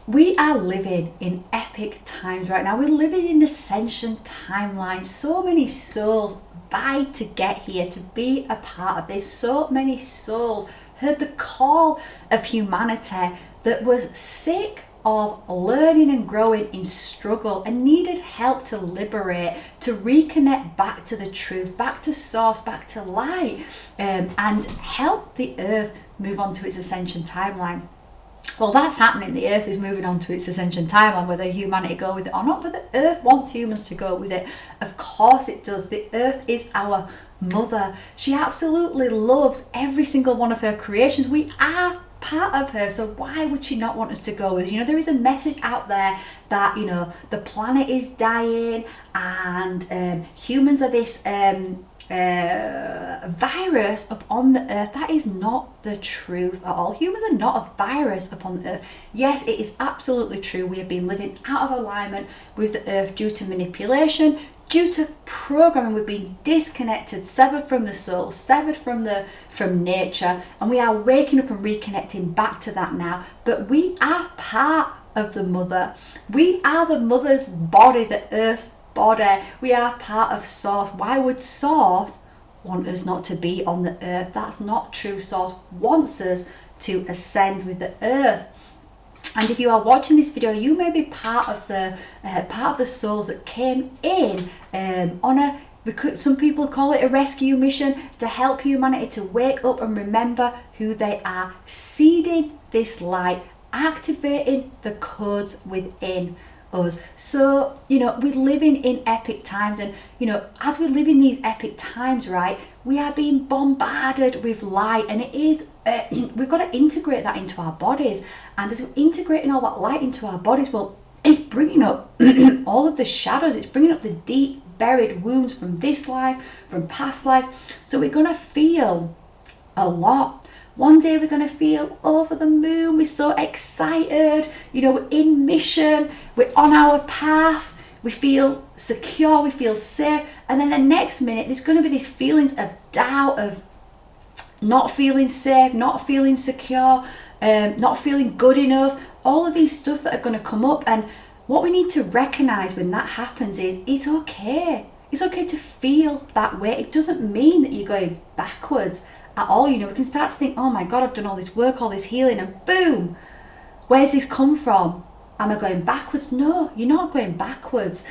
we are living in epic times right now. We're living in ascension timeline. So many souls vied to get here, to be a part of this. So many souls heard the call of humanity that was sick of learning and growing in struggle and needed help to liberate, to reconnect back to the truth, back to source, back to light, and help the earth move on to its ascension timeline. Well, that's happening. The earth is moving on to its ascension timeline, whether humanity go with it or not, but the earth wants humans to go with it. Of course it does. The earth is our mother. She absolutely loves every single one of her creations. We are part of her, so why would she not want us to go with? There is a message out there that the planet is dying and humans are this virus upon the earth. That is not the truth at all. Humans are not a virus upon the earth. Yes, it is absolutely true. We have been living out of alignment with the earth due to manipulation, due to programming. We've been disconnected, severed from the soul, severed from nature, and we are waking up and reconnecting back to that now. But we are part of the mother. We are the mother's body, the earth's body. We are part of source. Why would source want us not to be on the earth? That's not true. Source wants us to ascend with the earth. And if you are watching this video, you may be part of the souls that came in because some people call it a rescue mission, to help humanity to wake up and remember who they are, seeding this light, activating the codes within us. So we're living in epic times, and as we live in these epic times, right, we are being bombarded with light, and it is we've got to integrate that into our bodies. And as we're integrating all that light into our bodies, well, it's bringing up all of the shadows. It's bringing up the deep buried wounds from this life, from past lives. So we're going to feel a lot. One day we're going to feel over the moon. We're so excited. We're in mission. We're on our path. We feel secure. We feel safe. And then the next minute, there's going to be these feelings of doubt, of not feeling safe, not feeling secure, not feeling good enough. All of these stuff that are going to come up. And what we need to recognize when that happens is it's okay. It's okay to feel that way. It doesn't mean that you're going backwards at all. We can start to think, oh my God, I've done all this work, all this healing, and boom, where's this come from? Am I going backwards? No, you're not going backwards.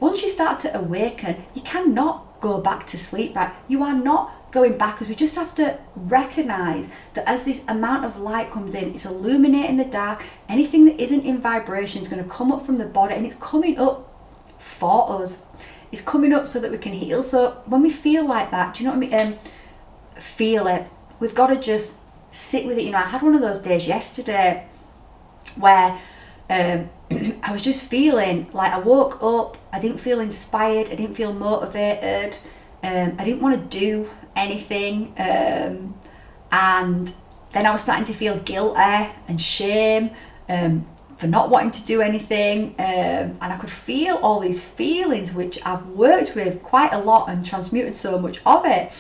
Once you start to awaken, you cannot go back to sleep, right? You are not going backwards. We just have to recognize that as this amount of light comes in, it's illuminating the dark. Anything that isn't in vibration is going to come up from the body, and it's coming up for us. It's coming up so that we can heal. So when we feel like that, do you know what I mean? Feel it. We've got to just sit with it. I had one of those days yesterday where I was just feeling like I woke up, I didn't feel inspired, I didn't feel motivated, I didn't want to do anything, and then I was starting to feel guilty and shame for not wanting to do anything, and I could feel all these feelings which I've worked with quite a lot and transmuted so much of it.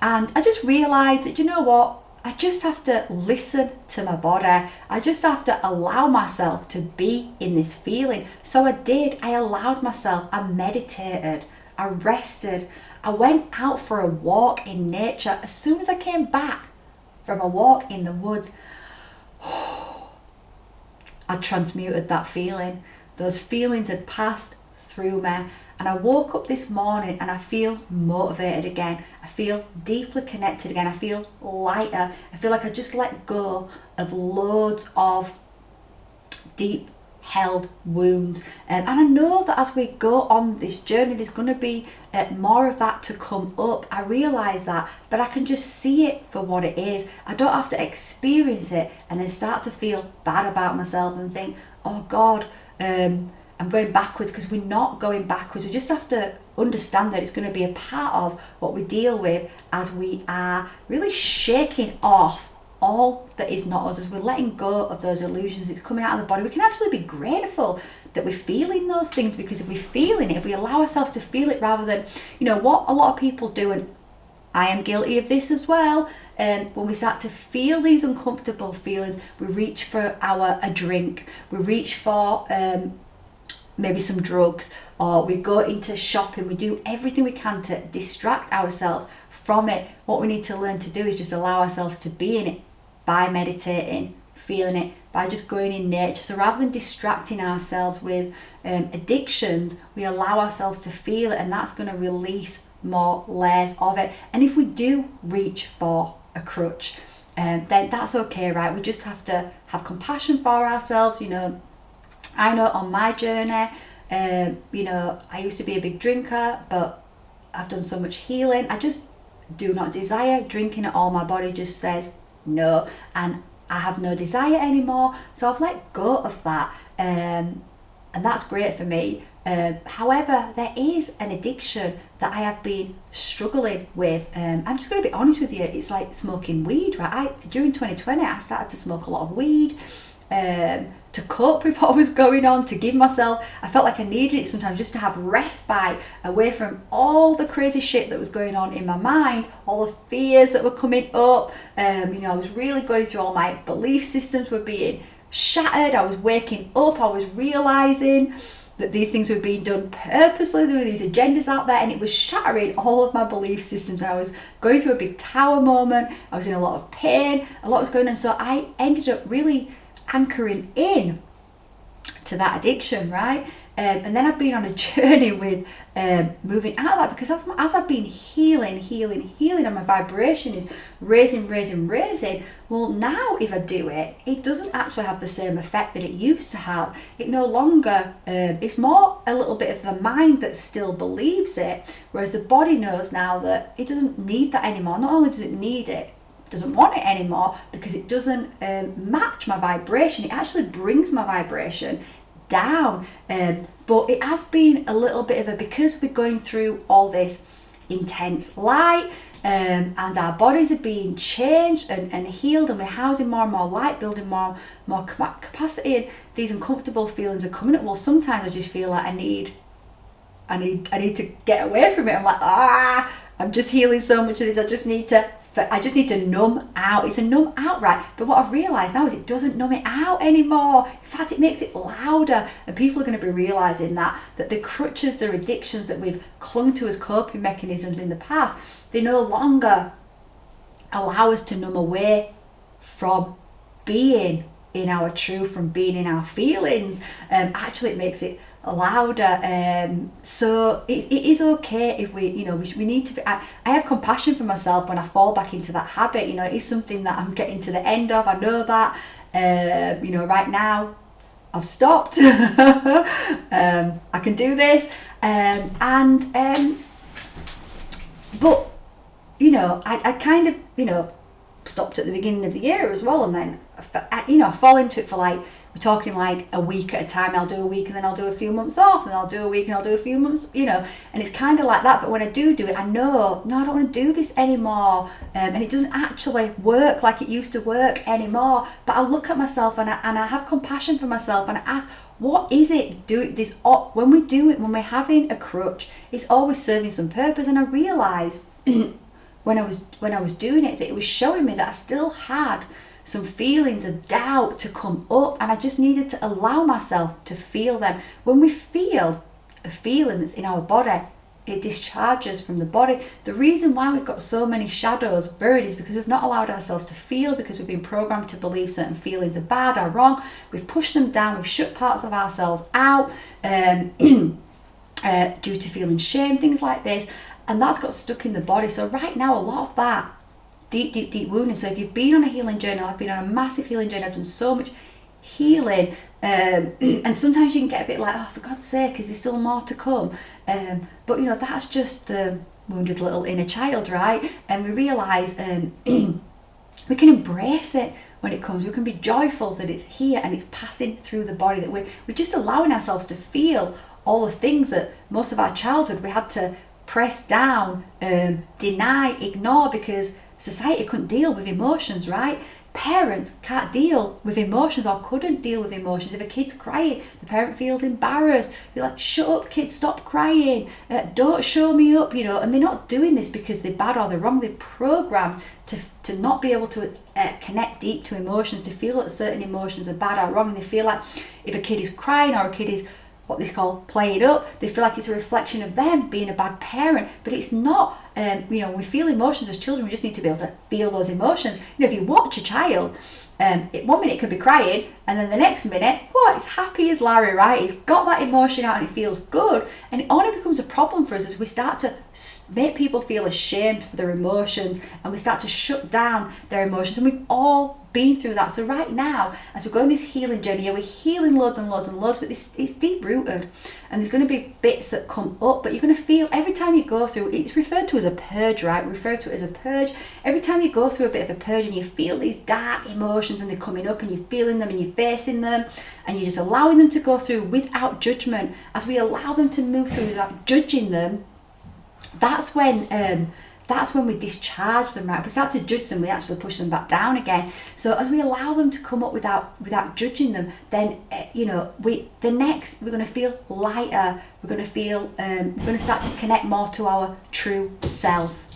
And I just realised that, you know what, I just have to listen to my body. I just have to allow myself to be in this feeling. So I did. I allowed myself. I meditated. I rested. I went out for a walk in nature. As soon as I came back from a walk in the woods, I transmuted that feeling. Those feelings had passed through me. And I woke up this morning and I feel motivated again. I feel deeply connected again. I feel lighter. I feel like I just let go of loads of deep held wounds. And I know that as we go on this journey, there's going to be more of that to come up. I realise that, but I can just see it for what it is. I don't have to experience it and then start to feel bad about myself and think, oh God, I'm going backwards, because we're not going backwards. We just have to understand that it's going to be a part of what we deal with as we are really shaking off all that is not us, as we're letting go of those illusions. It's coming out of the body. We can actually be grateful that we're feeling those things, because if we're feeling it, if we allow ourselves to feel it rather than, what a lot of people do, and I am guilty of this as well. When we start to feel these uncomfortable feelings, we reach for a drink, we reach for maybe some drugs, or we go into shopping. We do everything we can to distract ourselves from it. What we need to learn to do is just allow ourselves to be in it by meditating, feeling it, by just going in nature. So rather than distracting ourselves with addictions, we allow ourselves to feel it, and that's going to release more layers of it. And if we do reach for a crutch, then that's okay, right? We just have to have compassion for ourselves. I know on my journey, I used to be a big drinker, but I've done so much healing. I just do not desire drinking at all. My body just says no, and I have no desire anymore. So I've let go of that, and that's great for me. However, there is an addiction that I have been struggling with. I'm just going to be honest with you. It's like smoking weed, right? During 2020, I started to smoke a lot of weed. To cope with what was going on, to give myself, I felt like I needed it sometimes just to have respite away from all the crazy shit that was going on in my mind, all the fears that were coming up. I was really going through, all my belief systems were being shattered. I was waking up, I was realizing that these things were being done purposely. There were these agendas out there, and it was shattering all of my belief systems. I was going through a big tower moment. I was in a lot of pain, a lot was going on. So I ended up really anchoring in to that addiction, right? And then I've been on a journey with moving out of that, because as I've been healing, and my vibration is raising. Well, now if I do it, it doesn't actually have the same effect that it used to have. It no longer, it's more a little bit of the mind that still believes it, whereas the body knows now that it doesn't need that anymore. Not only does it need it, doesn't want it anymore, because it doesn't match my vibration. It actually brings my vibration down. But it has been a little bit of because we're going through all this intense light, and our bodies are being changed and healed, and we're housing more and more light, building more capacity, and these uncomfortable feelings are coming up. Well, sometimes I just feel like I need to get away from it. I'm like, I'm just healing so much of this. I just need to numb out. It's a numb out, right? But what I've realised now is it doesn't numb it out anymore. In fact, it makes it louder. And people are going to be realising that the crutches, the addictions that we've clung to as coping mechanisms in the past, they no longer allow us to numb away from being in our truth, from being in our feelings. Actually, it makes it louder. So it is okay if we need to be, I have compassion for myself when I fall back into that habit. It is something that I'm getting to the end of. I know that right now I've stopped. I can do this, but I kind of stopped at the beginning of the year as well, and then I fall into it for we're talking a week at a time. I'll do a week and then I'll do a few months off, and I'll do a week and I'll do a few months, and it's kind of like that. But when I do it, I know, no, I don't want to do this anymore, and it doesn't actually work like it used to work anymore. But I look at myself and I have compassion for myself, and I ask, what is it doing this? When we do it, when we're having a crutch, it's always serving some purpose. And I realised when I was doing it that it was showing me that I still had some feelings of doubt to come up, and I just needed to allow myself to feel them. When we feel a feeling that's in our body, it discharges from the body. The reason why we've got so many shadows buried is because we've not allowed ourselves to feel, because we've been programmed to believe certain feelings are bad or wrong. We've pushed them down, we've shut parts of ourselves out due to feeling shame, things like this, and that's got stuck in the body. So right now, a lot of that deep wounding. So if you've been on a healing journey, I've been on a massive healing journey, I've done so much healing, and sometimes you can get a bit like, oh, for God's sake, is there still more to come? But that's just the wounded little inner child, right? And we realise we can embrace it when it comes. We can be joyful that it's here and it's passing through the body, that we're just allowing ourselves to feel all the things that most of our childhood we had to press down, deny, ignore, because society couldn't deal with emotions, right? parents can't deal with emotions or couldn't deal with emotions. If a kid's crying, the parent feels embarrassed. They're like, shut up, kid, stop crying. Don't show me up, And they're not doing this because they're bad or they're wrong. They're programmed to not be able to connect deep to emotions, to feel that certain emotions are bad or wrong. And they feel like if a kid is crying or a kid is what they call playing up, they feel like it's a reflection of them being a bad parent, but it's not. We feel emotions as children. We just need to be able to feel those emotions. If you watch a child, 1 minute it could be crying, and then the next minute, it's happy as Larry, right? It's got that emotion out and it feels good. And it only becomes a problem for us as we start to make people feel ashamed for their emotions, and we start to shut down their emotions. And we've all been through that. So right now, as we're going this healing journey, we're healing loads and loads and loads, but it's deep rooted, and there's going to be bits that come up, but you're going to feel every time you go through, it's referred to as a purge, right? We refer to it as a purge. Every time you go through a bit of a purge and you feel these dark emotions and they're coming up and you're feeling them and you're facing them and you're just allowing them to go through without judgment, as we allow them to move through without judging them, that's when we discharge them, right? If we start to judge them, we actually push them back down again. So as we allow them to come up without judging them, then we're going to feel lighter. We're going to feel we're going to start to connect more to our true self.